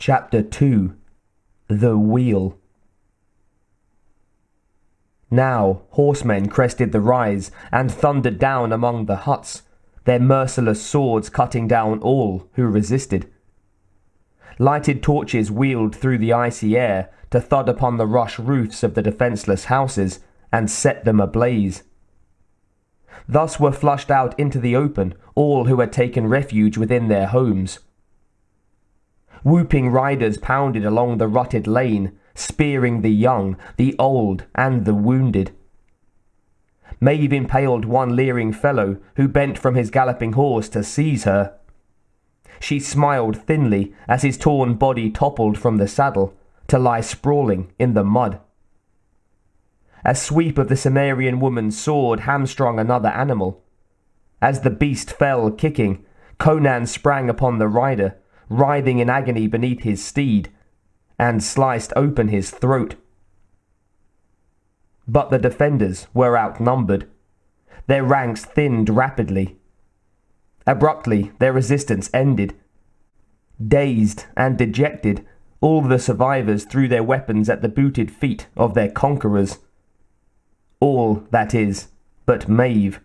Chapter 2. The Wheel. Now horsemen crested the rise and thundered down among the huts, their merciless swords cutting down all who resisted. Lighted torches wheeled through the icy air to thud upon the rush roofs of the defenceless houses and set them ablaze. Thus were flushed out into the open all who had taken refuge within their homes. Whooping riders pounded along the rutted lane, spearing the young, the old, and the wounded. Maeve impaled one leering fellow who bent from his galloping horse to seize her. She smiled thinly as his torn body toppled from the saddle to lie sprawling in the mud. A sweep of the Cimmerian woman's sword hamstrung another animal. As the beast fell kicking, Conan sprang upon the rider, writhing in agony beneath his steed, and sliced open his throat. But the defenders were outnumbered. Their ranks thinned rapidly. Abruptly, their resistance ended. Dazed and dejected, all the survivors threw their weapons at the booted feet of their conquerors. All, that is, but Maeve,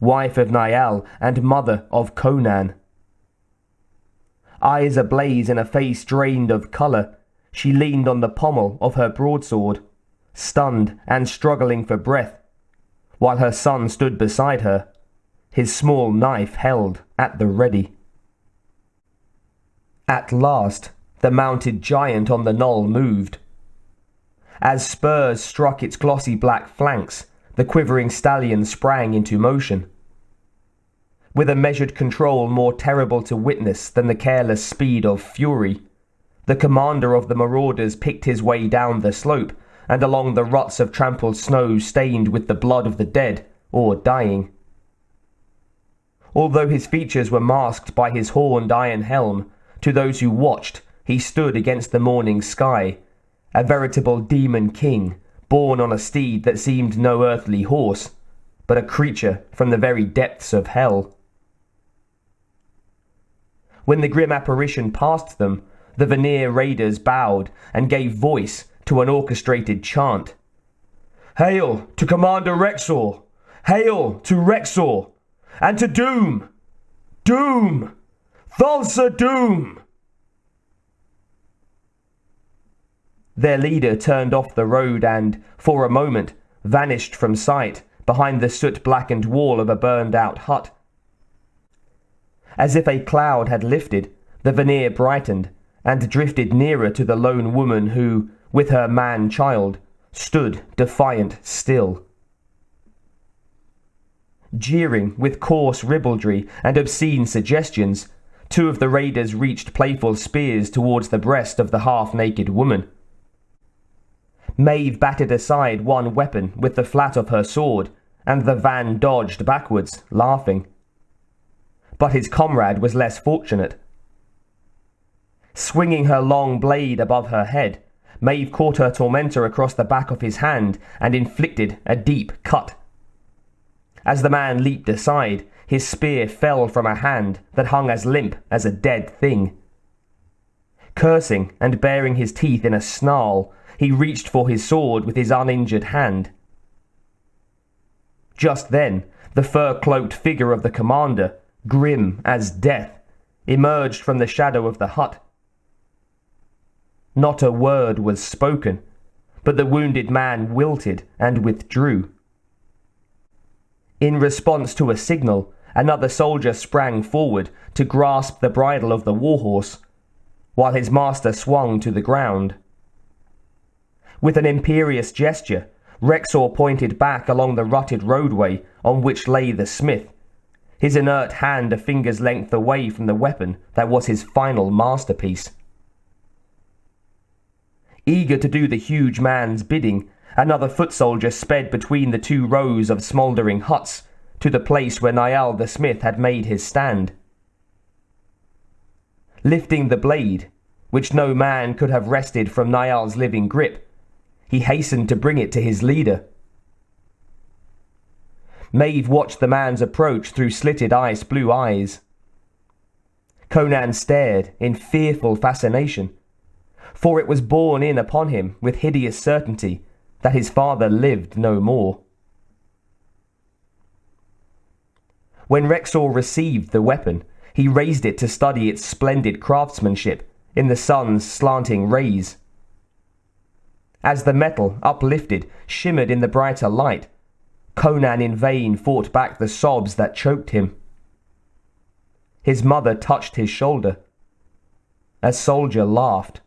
wife of Niall and mother of Conan. Eyes ablaze in a face drained of colour, she leaned on the pommel of her broadsword, stunned and struggling for breath, while her son stood beside her, his small knife held at the ready. At last, the mounted giant on the knoll moved. As spurs struck its glossy black flanks, the quivering stallion sprang into motion. With a measured control more terrible to witness than the careless speed of fury, the commander of the marauders picked his way down the slope and along the ruts of trampled snow stained with the blood of the dead or dying. Although his features were masked by his horned iron helm, to those who watched he stood against the morning sky, a veritable demon king, borne on a steed that seemed no earthly horse, but a creature from the very depths of hell. When the grim apparition passed them, the Vanir raiders bowed and gave voice to an orchestrated chant. "Hail to Commander Rexor! Hail to Rexor! And to Doom! Doom! Thulsa Doom!" Their leader turned off the road and, for a moment, vanished from sight behind the soot-blackened wall of a burned-out hut. As if a cloud had lifted, the Vanir brightened and drifted nearer to the lone woman who, with her man-child, stood defiant still. Jeering with coarse ribaldry and obscene suggestions, two of the raiders reached playful spears towards the breast of the half-naked woman. Maeve batted aside one weapon with the flat of her sword, and the Van dodged backwards, laughing. But his comrade was less fortunate. Swinging her long blade above her head, Maeve caught her tormentor across the back of his hand and inflicted a deep cut. As the man leaped aside, his spear fell from a hand that hung as limp as a dead thing. Cursing and baring his teeth in a snarl, he reached for his sword with his uninjured hand. Just then, the fur-cloaked figure of the commander, grim as death, emerged from the shadow of the hut. Not a word was spoken, but the wounded man wilted and withdrew. In response to a signal, another soldier sprang forward to grasp the bridle of the warhorse, while his master swung to the ground. With an imperious gesture, Rexor pointed back along the rutted roadway on which lay the smith, his inert hand a finger's length away from the weapon that was his final masterpiece. Eager to do the huge man's bidding, another foot soldier sped between the two rows of smouldering huts to the place where Niall the smith had made his stand. Lifting the blade, which no man could have wrested from Niall's living grip, he hastened to bring it to his leader. Maeve watched the man's approach through slitted ice-blue eyes. Conan stared in fearful fascination for it was borne in upon him with hideous certainty that his father lived no more. When Rexor received the weapon, he raised it to study its splendid craftsmanship in the sun's slanting rays. As the metal, uplifted, shimmered in the brighter light, Conan in vain fought back the sobs that choked him. His mother touched his shoulder. A soldier laughed.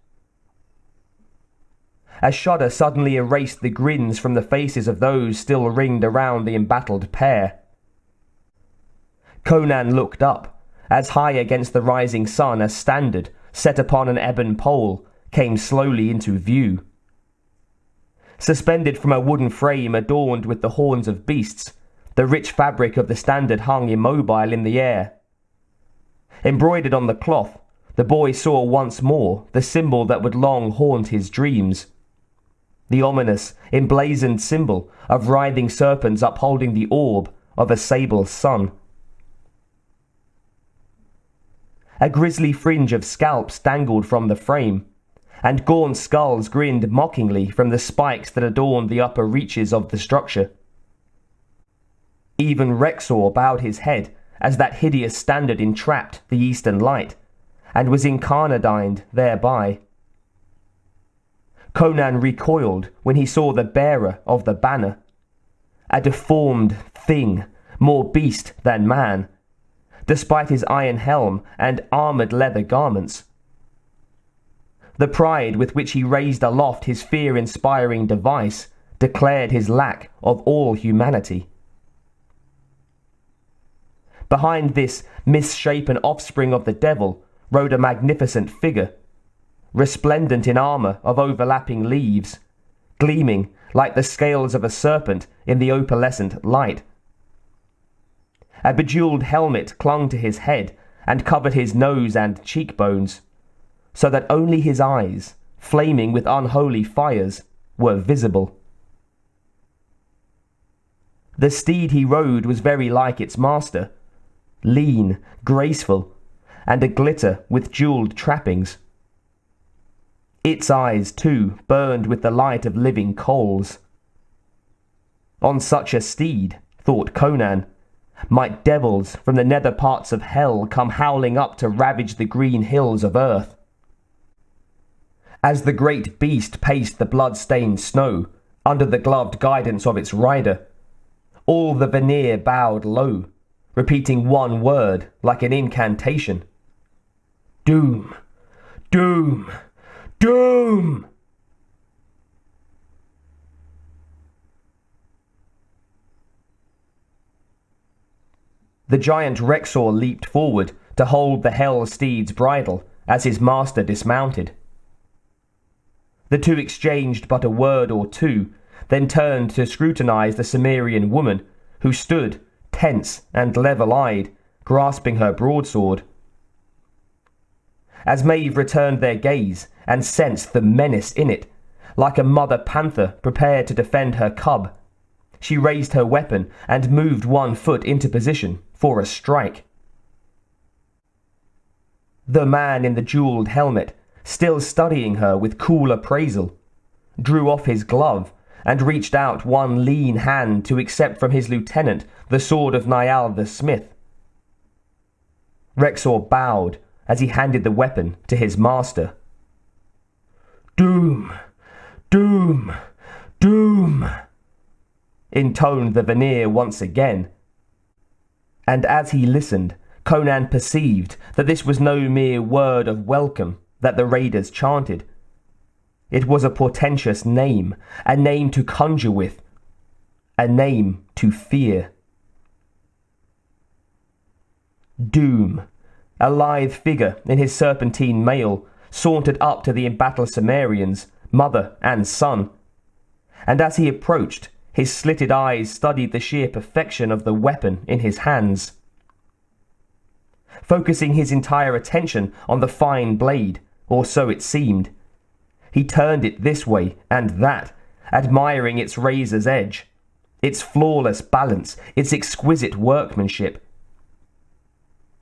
A shudder suddenly erased the grins from the faces of those still ringed around the embattled pair. Conan looked up, as high against the rising sun a standard, set upon an ebon pole, came slowly into view. Suspended from a wooden frame adorned with the horns of beasts, the rich fabric of the standard hung immobile in the air. Embroidered on the cloth, the boy saw once more the symbol that would long haunt his dreams. The ominous, emblazoned symbol of writhing serpents upholding the orb of a sable sun. A grisly fringe of scalps dangled from the frame, and gaunt skulls grinned mockingly from the spikes that adorned the upper reaches of the structure. Even Rexor bowed his head as that hideous standard entrapped the eastern light, and was incarnadined thereby. Conan recoiled when he saw the bearer of the banner, a deformed thing, more beast than man, despite his iron helm and armoured leather garments. The pride with which he raised aloft his fear-inspiring device declared his lack of all humanity. Behind this misshapen offspring of the devil rode a magnificent figure, resplendent in armour of overlapping leaves, gleaming like the scales of a serpent in the opalescent light. A bejewelled helmet clung to his head and covered his nose and cheekbones, so that only his eyes, flaming with unholy fires, were visible. The steed he rode was very like its master, lean, graceful, and aglitter with jewelled trappings. Its eyes, too, burned with the light of living coals. On such a steed, thought Conan, might devils from the nether parts of hell come howling up to ravage the green hills of earth. As the great beast paced the blood-stained snow, under the gloved guidance of its rider, all the Vanir bowed low, repeating one word like an incantation. Doom! Doom! Doom! The giant Rexor leaped forward to hold the hell steed's bridle as his master dismounted. The two exchanged but a word or two, then turned to scrutinize the Cimmerian woman, who stood, tense and level-eyed, grasping her broadsword. As Maeve returned their gaze and sensed the menace in it, like a mother panther prepared to defend her cub, she raised her weapon and moved one foot into position for a strike. The man in the jewelled helmet, still studying her with cool appraisal, drew off his glove and reached out one lean hand to accept from his lieutenant the sword of Niall the smith. Rexor bowed as he handed the weapon to his master. Doom! Doom! Doom! intoned the Vanir once again. And as he listened, Conan perceived that this was no mere word of welcome that the raiders chanted. It was a portentous name, a name to conjure with, a name to fear. Doom, a lithe figure in his serpentine mail, sauntered up to the embattled Cimmerians, mother and son, and as he approached, his slitted eyes studied the sheer perfection of the weapon in his hands. Focusing his entire attention on the fine blade, or so it seemed, he turned it this way and that, admiring its razor's edge, its flawless balance, its exquisite workmanship.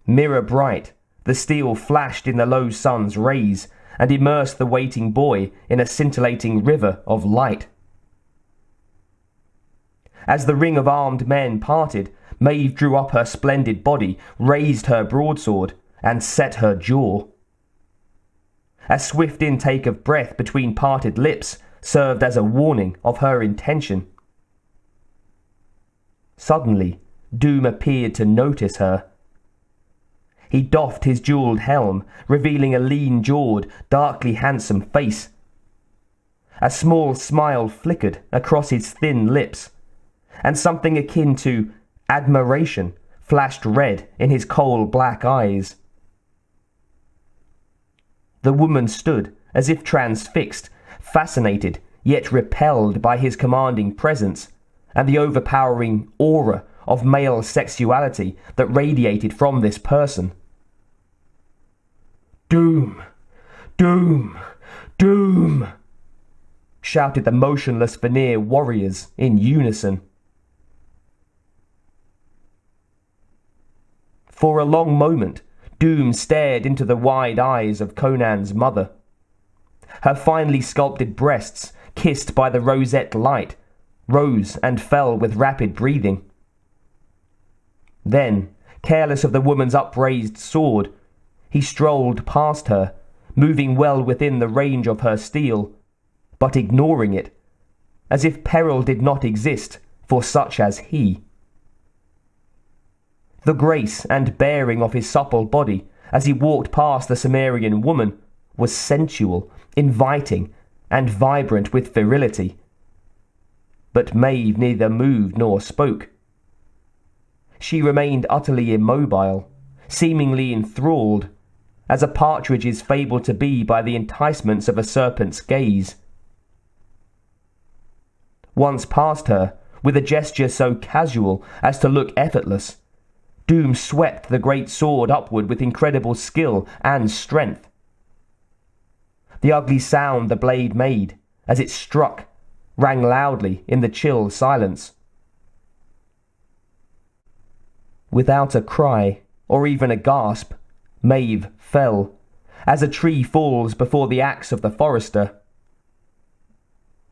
Mirror bright, the steel flashed in the low sun's rays, and immersed the waiting boy in a scintillating river of light. As the ring of armed men parted, Maeve drew up her splendid body, raised her broadsword, and set her jaw. A swift intake of breath between parted lips served as a warning of her intention. Suddenly, Doom appeared to notice her. He doffed his jewelled helm, revealing a lean-jawed, darkly handsome face. A small smile flickered across his thin lips, and something akin to admiration flashed red in his coal-black eyes. The woman stood as if transfixed, fascinated yet repelled by his commanding presence and the overpowering aura of male sexuality that radiated from this person. "Doom! Doom! Doom!" shouted the motionless Vanir warriors in unison. For a long moment, Doom stared into the wide eyes of Conan's mother. Her finely sculpted breasts, kissed by the rosette light, rose and fell with rapid breathing. Then, careless of the woman's upraised sword, he strolled past her, moving well within the range of her steel, but ignoring it, as if peril did not exist for such as he. The grace and bearing of his supple body as he walked past the Cimmerian woman was sensual, inviting, and vibrant with virility. But Maeve neither moved nor spoke. She remained utterly immobile, seemingly enthralled, as a partridge is fabled to be by the enticements of a serpent's gaze. Once past her, with a gesture so casual as to look effortless, Doom swept the great sword upward with incredible skill and strength. The ugly sound the blade made, as it struck, rang loudly in the chill silence. Without a cry, or even a gasp, Maeve fell, as a tree falls before the axe of the forester.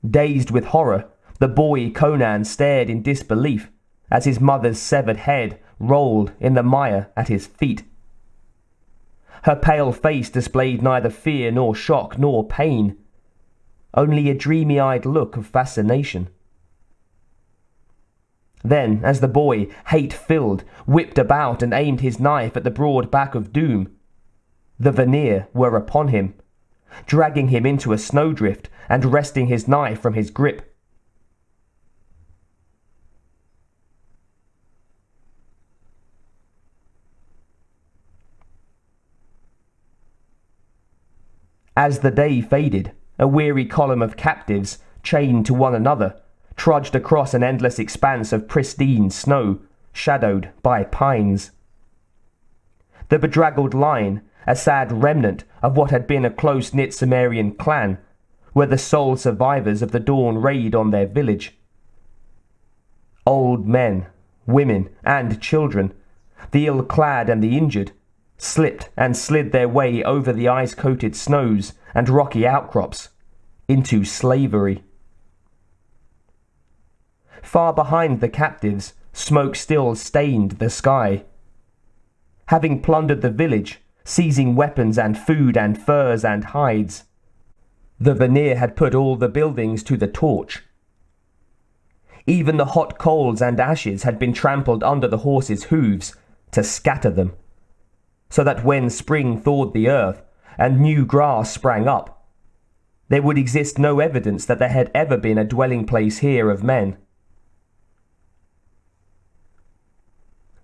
Dazed with horror, the boy Conan stared in disbelief as his mother's severed head rolled in the mire at his feet. Her pale face displayed neither fear nor shock nor pain, only a dreamy-eyed look of fascination. Then, as the boy, hate-filled, whipped about and aimed his knife at the broad back of Doom, the Vanir were upon him, dragging him into a snowdrift and wresting his knife from his grip. As the day faded, a weary column of captives, chained to one another, trudged across an endless expanse of pristine snow, shadowed by pines. The bedraggled line, a sad remnant of what had been a close-knit Cimmerian clan, were the sole survivors of the dawn raid on their village. Old men, women, and children, the ill-clad and the injured, slipped and slid their way over the ice-coated snows and rocky outcrops into slavery. Far behind the captives, smoke still stained the sky. Having plundered the village, seizing weapons and food and furs and hides, the Vanir had put all the buildings to the torch. Even the hot coals and ashes had been trampled under the horses' hooves to scatter them, so that when spring thawed the earth and new grass sprang up, there would exist no evidence that there had ever been a dwelling place here of men.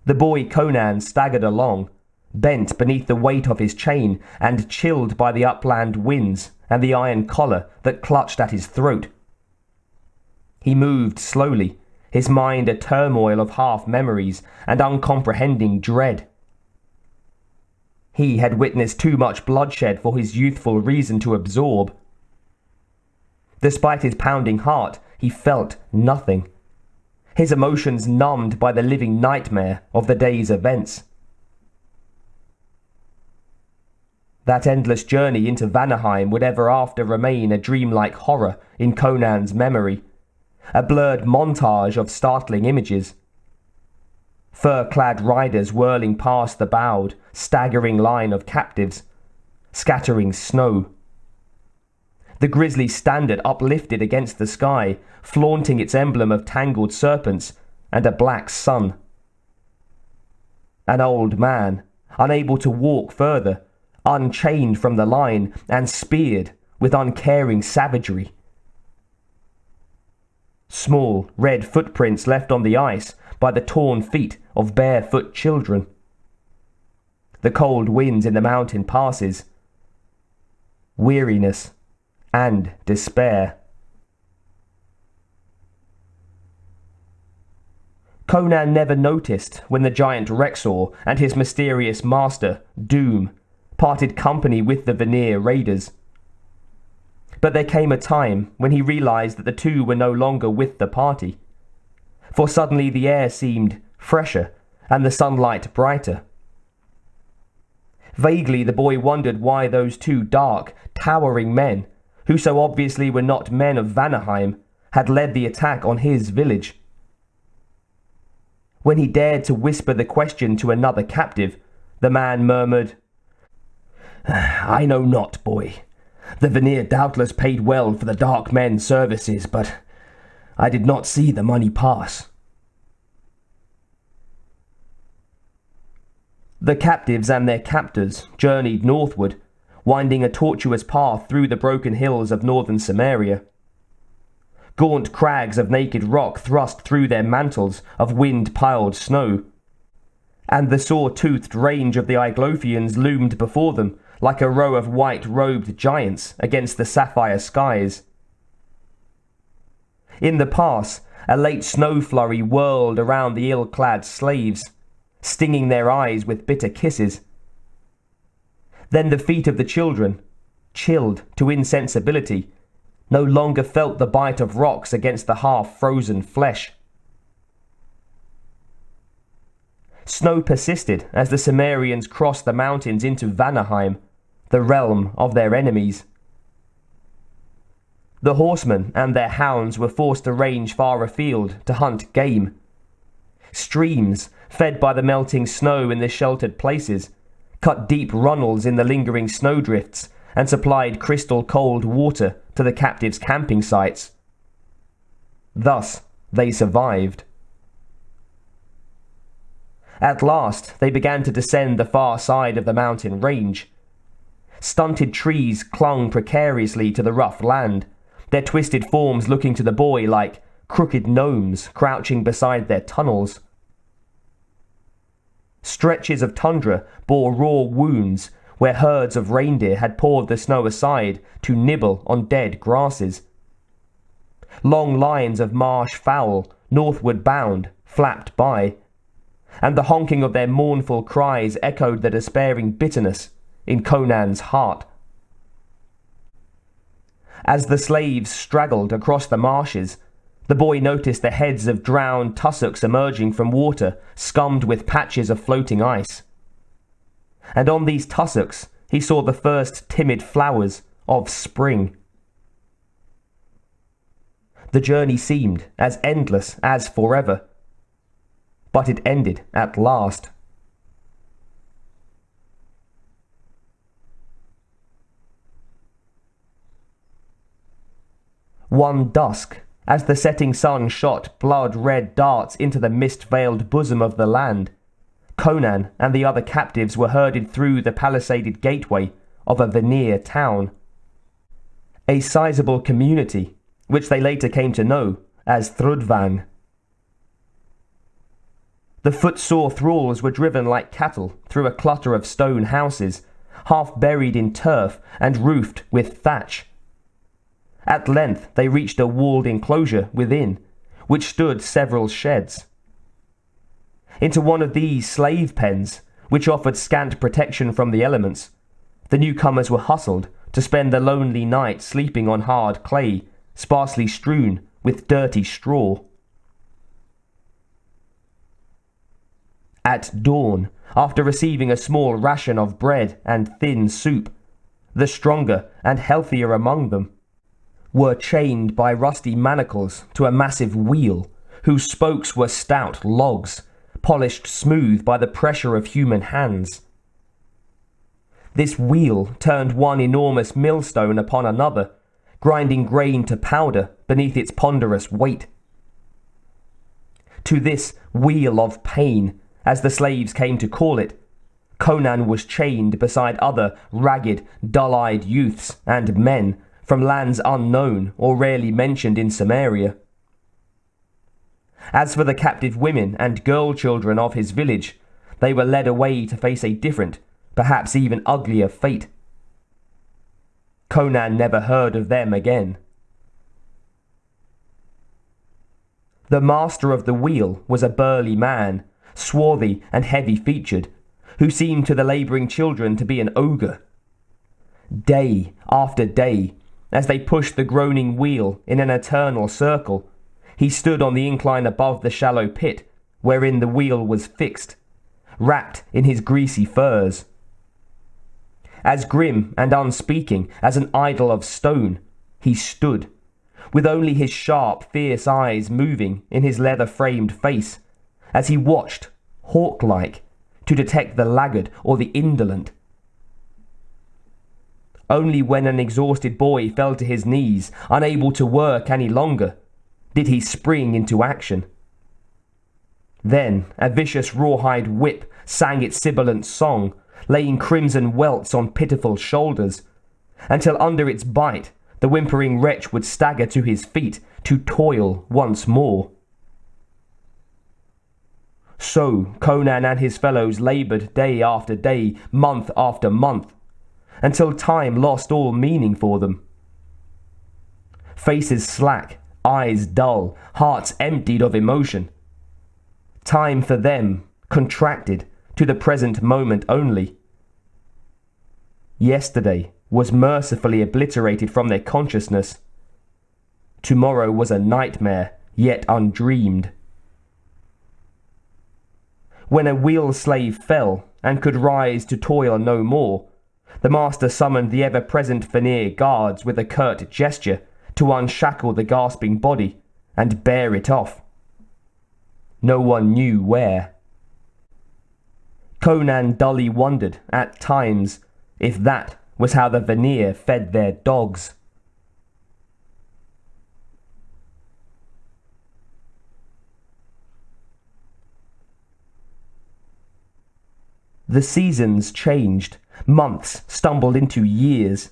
The boy Conan staggered along, bent beneath the weight of his chain and chilled by the upland winds and the iron collar that clutched at his throat. He moved slowly, his mind a turmoil of half-memories and uncomprehending dread. He had witnessed too much bloodshed for his youthful reason to absorb. Despite his pounding heart, he felt nothing, his emotions numbed by the living nightmare of the day's events. That endless journey into Vanaheim would ever after remain a dreamlike horror in Conan's memory, a blurred montage of startling images. Fur-clad riders whirling past the bowed, staggering line of captives, scattering snow. The grisly standard uplifted against the sky, flaunting its emblem of tangled serpents and a black sun. An old man, unable to walk further, unchained from the line and speared with uncaring savagery. Small red footprints left on the ice by the torn feet of barefoot children. The cold winds in the mountain passes. Weariness and despair. Conan never noticed when the giant Rexor and his mysterious master, Doom, parted company with the Vanir raiders. But there came a time when he realized that the two were no longer with the party, for suddenly the air seemed fresher and the sunlight brighter. Vaguely the boy wondered why those two dark, towering men, who so obviously were not men of Vanaheim, had led the attack on his village. When he dared to whisper the question to another captive, the man murmured, "I know not, boy. The Vanir doubtless paid well for the dark men's services, but I did not see the money pass." The captives and their captors journeyed northward, winding a tortuous path through the broken hills of northern Samaria. Gaunt crags of naked rock thrust through their mantles of wind-piled snow, and the saw-toothed range of the Iglothians loomed before them like a row of white-robed giants against the sapphire skies. In the pass, a late snow flurry whirled around the ill-clad slaves, stinging their eyes with bitter kisses. Then the feet of the children, chilled to insensibility, no longer felt the bite of rocks against the half-frozen flesh. Snow persisted as the Cimmerians crossed the mountains into Vanaheim, the realm of their enemies. The horsemen and their hounds were forced to range far afield to hunt game. Streams, fed by the melting snow in the sheltered places, cut deep runnels in the lingering snowdrifts and supplied crystal-cold water to the captives' camping sites. Thus, they survived. At last, they began to descend the far side of the mountain range. Stunted trees clung precariously to the rough land, their twisted forms looking to the boy like crooked gnomes crouching beside their tunnels. Stretches of tundra bore raw wounds where herds of reindeer had pawed the snow aside to nibble on dead grasses. Long lines of marsh fowl, northward bound, flapped by, and the honking of their mournful cries echoed the despairing bitterness in Conan's heart. As the slaves straggled across the marshes, the boy noticed the heads of drowned tussocks emerging from water scummed with patches of floating ice. And on these tussocks he saw the first timid flowers of spring. The journey seemed as endless as forever, but it ended at last. One dusk, as the setting sun shot blood-red darts into the mist-veiled bosom of the land, Conan and the other captives were herded through the palisaded gateway of a Vanir town. A sizable community, which they later came to know as Thrudvang. The footsore thralls were driven like cattle through a clutter of stone houses, half buried in turf and roofed with thatch. At length they reached a walled enclosure within, which stood several sheds. Into one of these slave pens, which offered scant protection from the elements, the newcomers were hustled to spend the lonely night sleeping on hard clay, sparsely strewn with dirty straw. At dawn, after receiving a small ration of bread and thin soup the stronger and healthier among them, were chained by rusty manacles to a massive wheel, whose spokes were stout logs, polished smooth by the pressure of human hands. This wheel turned one enormous millstone upon another, grinding grain to powder beneath its ponderous weight. To this wheel of pain, as the slaves came to call it, Conan was chained beside other ragged, dull-eyed youths and men from lands unknown or rarely mentioned in Samaria. As for the captive women and girl children of his village, they were led away to face a different, perhaps even uglier fate. Conan never heard of them again. The master of the wheel was a burly man, swarthy and heavy-featured, who seemed to the labouring children to be an ogre. Day after day, as they pushed the groaning wheel in an eternal circle, he stood on the incline above the shallow pit wherein the wheel was fixed, wrapped in his greasy furs. As grim and unspeaking as an idol of stone, he stood, with only his sharp, fierce eyes moving in his leather-framed face, as he watched, hawk-like, to detect the laggard or the indolent. Only when an exhausted boy fell to his knees, unable to work any longer, did he spring into action. Then a vicious rawhide whip sang its sibilant song, laying crimson welts on pitiful shoulders, until under its bite the whimpering wretch would stagger to his feet to toil once more. So Conan and his fellows laboured day after day, month after month, until time lost all meaning for them. Faces slack, eyes dull, hearts emptied of emotion. Time for them contracted to the present moment only. Yesterday was mercifully obliterated from their consciousness. Tomorrow was a nightmare yet undreamed. When a wheel slave fell and could rise to toil no more, the master summoned the ever-present veneer guards with a curt gesture to unshackle the gasping body and bear it off. No one knew where. Conan dully wondered, at times, if that was how the veneer fed their dogs. The seasons changed, months stumbled into years.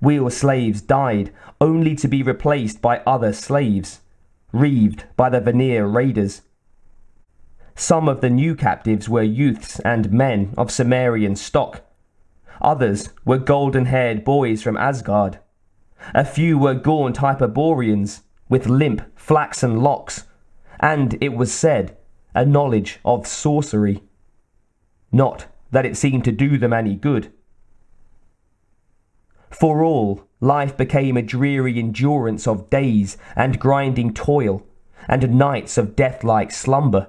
Wheel slaves died, only to be replaced by other slaves, reaved by the veneer raiders. Some of the new captives were youths and men of Sumerian stock. Others were golden-haired boys from Asgard. A few were gaunt Hyperboreans, with limp, flaxen locks, and, it was said, a knowledge of sorcery. Not that it seemed to do them any good. For all, life became a dreary endurance of days and grinding toil, and nights of death-like slumber.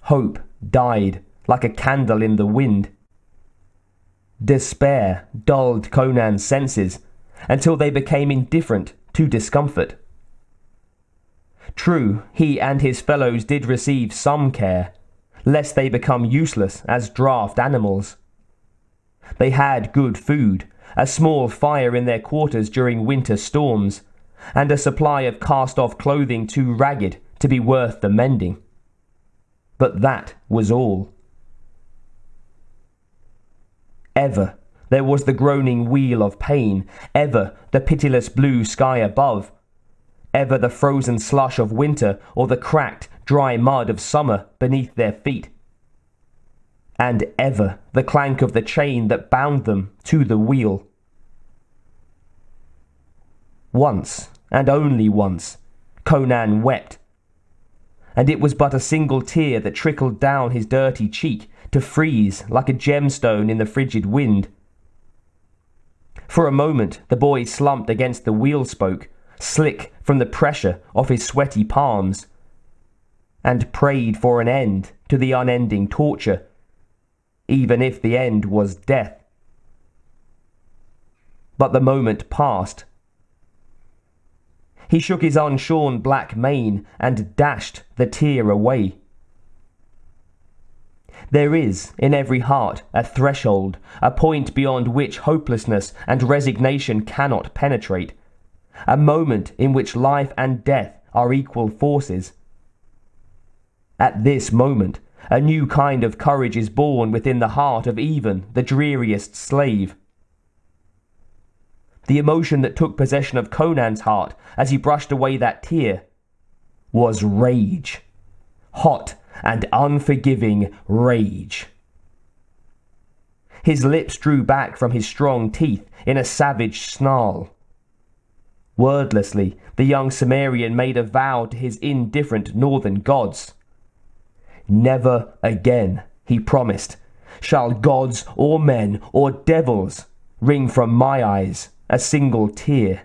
Hope died like a candle in the wind. Despair dulled Conan's senses until they became indifferent to discomfort. True, he and his fellows did receive some care, lest they become useless as draft animals. They had good food, a small fire in their quarters during winter storms, and a supply of cast-off clothing too ragged to be worth the mending. But that was all. Ever there was the groaning wheel of pain, ever the pitiless blue sky above, ever the frozen slush of winter or the cracked, dry mud of summer beneath their feet, and ever the clank of the chain that bound them to the wheel. Once, and only once, Conan wept, and it was but a single tear that trickled down his dirty cheek to freeze like a gemstone in the frigid wind. For a moment the boy slumped against the wheel spoke, slick from the pressure of his sweaty palms, and prayed for an end to the unending torture, even if the end was death. but the moment passed. He shook his unshorn black mane and dashed the tear away. There is in every heart a threshold, a point beyond which hopelessness and resignation cannot penetrate, a moment in which life and death are equal forces. At this moment, a new kind of courage is born within the heart of even the dreariest slave. The emotion that took possession of Conan's heart as he brushed away that tear was rage. Hot and unforgiving rage. His lips drew back from his strong teeth in a savage snarl. Wordlessly, the young Cimmerian made a vow to his indifferent northern gods. Never again, he promised, shall gods or men or devils wring from my eyes a single tear.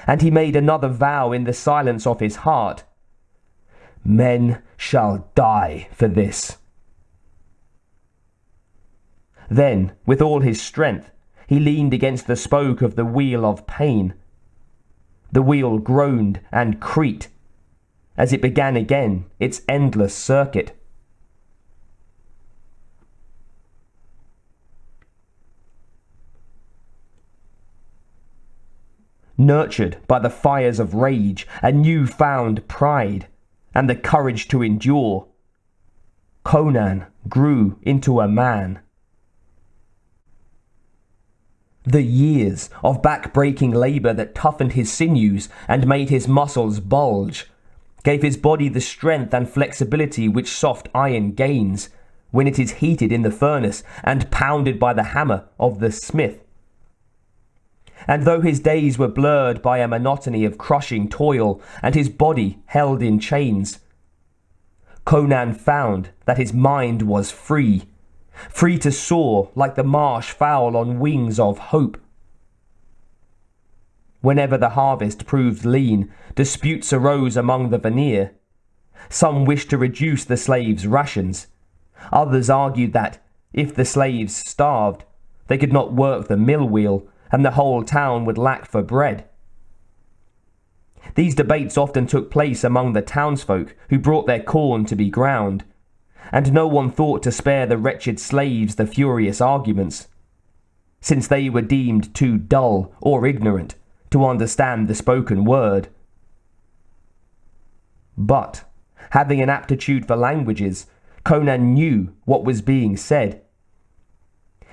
And he made another vow in the silence of his heart. Men shall die for this. Then, with all his strength, he leaned against the spoke of the wheel of pain. The wheel groaned and creaked as it began again its endless circuit. Nurtured by the fires of rage, a new-found pride, and the courage to endure, Conan grew into a man. The years of back-breaking labour that toughened his sinews and made his muscles bulge gave his body the strength and flexibility which soft iron gains when it is heated in the furnace and pounded by the hammer of the smith. And though his days were blurred by a monotony of crushing toil and his body held in chains, Conan found that his mind was free to soar like the marsh fowl on wings of hope. Whenever the harvest proved lean, disputes arose among the veneer. Some wished to reduce the slaves' rations. Others argued that, if the slaves starved, they could not work the mill wheel, and the whole town would lack for bread. These debates often took place among the townsfolk who brought their corn to be ground, and no one thought to spare the wretched slaves the furious arguments, since they were deemed too dull or ignorant to understand the spoken word. But, having an aptitude for languages, Conan knew what was being said.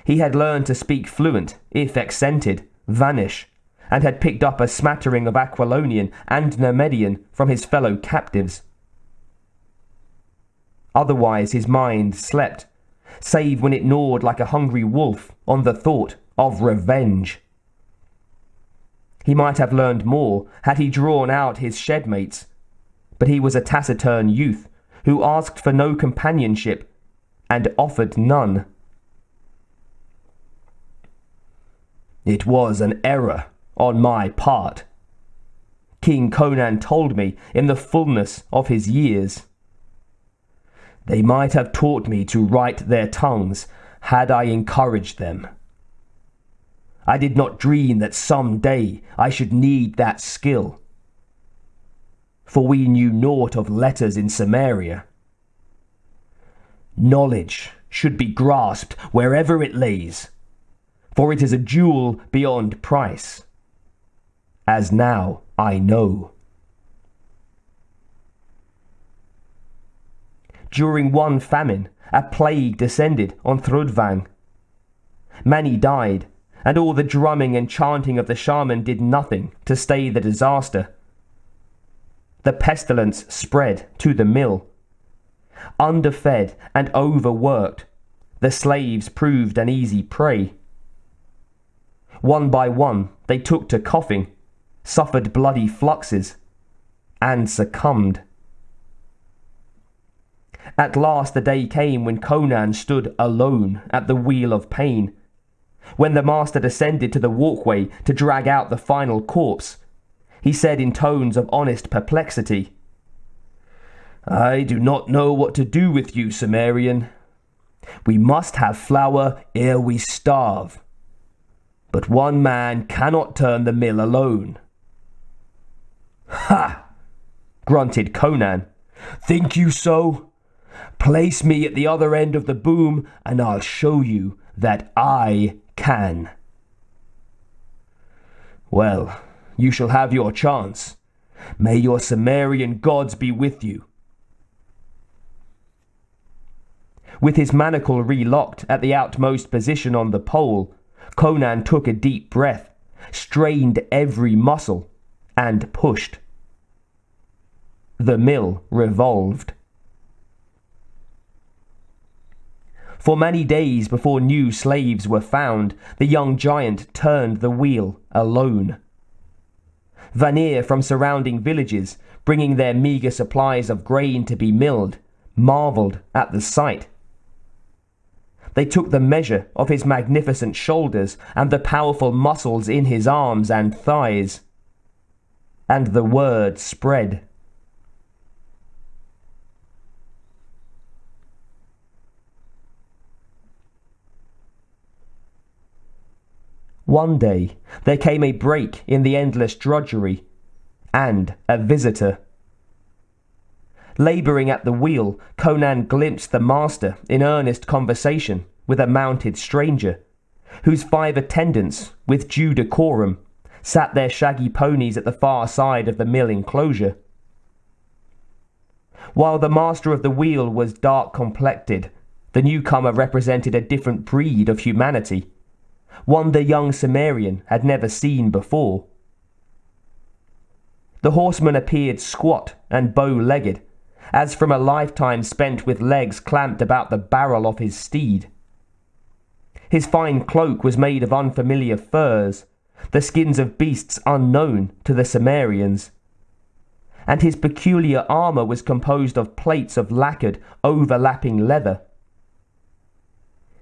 He had learned to speak fluent, if accented, Vanish, and had picked up a smattering of Aquilonian and Nemedian from his fellow captives. Otherwise his mind slept, save when it gnawed like a hungry wolf on the thought of revenge. He might have learned more had he drawn out his shedmates, but he was a taciturn youth who asked for no companionship and offered none. It was an error on my part, King Conan told me in the fullness of his years. They might have taught me to write their tongues had I encouraged them. I did not dream that some day I should need that skill, for we knew naught of letters in Samaria. Knowledge should be grasped wherever it lays, for it is a jewel beyond price, as now I know. During one famine, a plague descended on Thrudvang. Many died, and all the drumming and chanting of the shaman did nothing to stay the disaster. The pestilence spread to the mill. Underfed and overworked, the slaves proved an easy prey. One by one, they took to coughing, suffered bloody fluxes, and succumbed. At last the day came when Conan stood alone at the wheel of pain. When the master descended to the walkway to drag out the final corpse, he said in tones of honest perplexity, "I do not know what to do with you, Cimmerian. We must have flour ere we starve. But one man cannot turn the mill alone." "Ha!" grunted Conan. "Think you so? Place me at the other end of the boom and I'll show you that I can." "Well, you shall have your chance. May your Cimmerian gods be with you." With his manacle relocked at the outmost position on the pole, Conan took a deep breath, strained every muscle, and pushed. The mill revolved. For many days before new slaves were found, the young giant turned the wheel alone. Vanir from surrounding villages, bringing their meagre supplies of grain to be milled, marveled at the sight. They took the measure of his magnificent shoulders and the powerful muscles in his arms and thighs. And the word spread. One day there came a break in the endless drudgery, and a visitor. Labouring at the wheel, Conan glimpsed the master in earnest conversation with a mounted stranger, whose 5 attendants, with due decorum, sat their shaggy ponies at the far side of the mill enclosure. While the master of the wheel was dark-complected, the newcomer represented a different breed of humanity, one the young Cimmerian had never seen before. The horseman appeared squat and bow-legged, as from a lifetime spent with legs clamped about the barrel of his steed. His fine cloak was made of unfamiliar furs, the skins of beasts unknown to the Cimmerians, and his peculiar armour was composed of plates of lacquered, overlapping leather.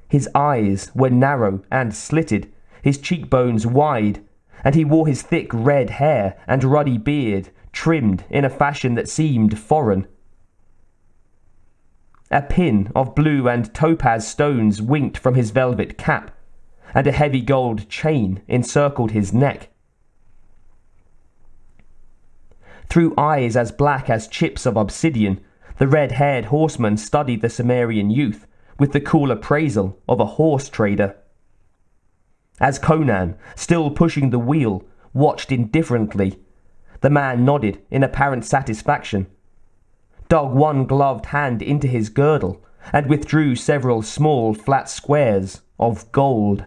His eyes were narrow and slitted, his cheekbones wide, and he wore his thick red hair and ruddy beard trimmed in a fashion that seemed foreign. A pin of blue and topaz stones winked from his velvet cap, and a heavy gold chain encircled his neck. Through eyes as black as chips of obsidian, the red-haired horseman studied the Cimmerian youth with the cool appraisal of a horse trader. As Conan, still pushing the wheel, watched indifferently, the man nodded in apparent satisfaction, dug one gloved hand into his girdle, and withdrew several small flat squares of gold.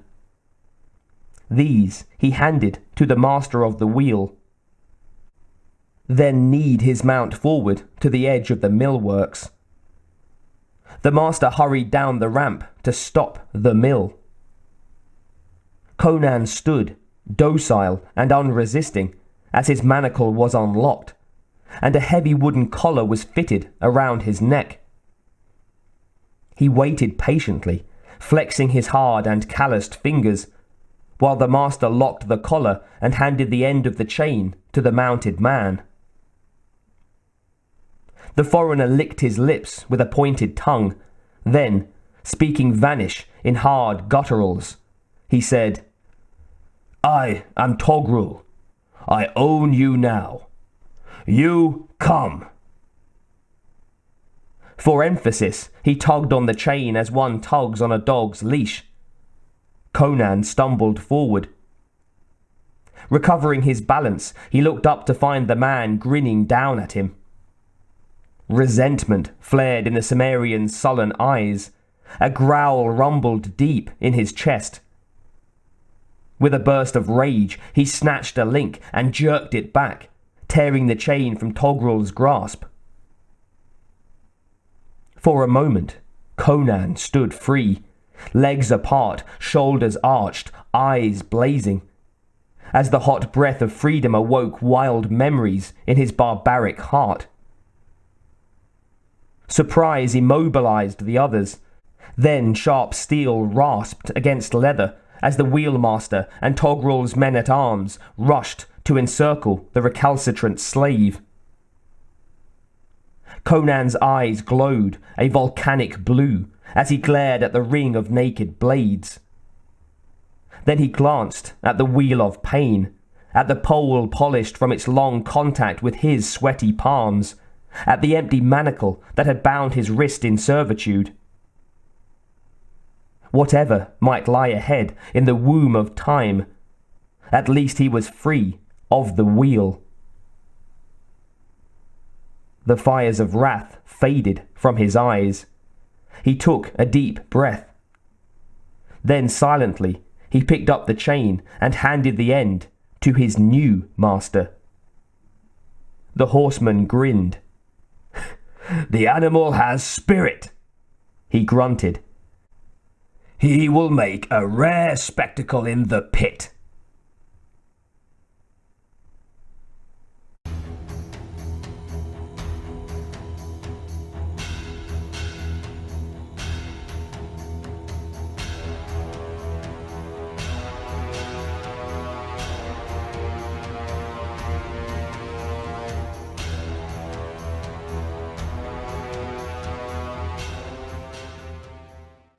These he handed to the master of the wheel, then kneed his mount forward to the edge of the millworks. The master hurried down the ramp to stop the mill. Conan stood, docile and unresisting, as his manacle was unlocked, and a heavy wooden collar was fitted around his neck. He waited patiently, flexing his hard and calloused fingers, while the master locked the collar and handed the end of the chain to the mounted man. The foreigner licked his lips with a pointed tongue. Then, speaking Vanish in hard gutturals, he said, "I am Togrul. I own you now. You come." For emphasis, he tugged on the chain as one tugs on a dog's leash. Conan stumbled forward. Recovering his balance, he looked up to find the man grinning down at him. Resentment flared in the Cimmerian's sullen eyes. A growl rumbled deep in his chest. With a burst of rage, he snatched a link and jerked it back, tearing the chain from Togrul's grasp. For a moment, Conan stood free, legs apart, shoulders arched, eyes blazing, as the hot breath of freedom awoke wild memories in his barbaric heart. Surprise immobilized the others. Then sharp steel rasped against leather as the wheelmaster and Togrul's men-at-arms rushed to encircle the recalcitrant slave. Conan's eyes glowed a volcanic blue as he glared at the ring of naked blades. Then he glanced at the wheel of pain, at the pole polished from its long contact with his sweaty palms, at the empty manacle that had bound his wrist in servitude. Whatever might lie ahead in the womb of time, at least he was free of the wheel. The fires of wrath faded from his eyes. He took a deep breath. Then silently he picked up the chain and handed the end to his new master. The horseman grinned. "The animal has spirit," he grunted. "He will make a rare spectacle in the pit."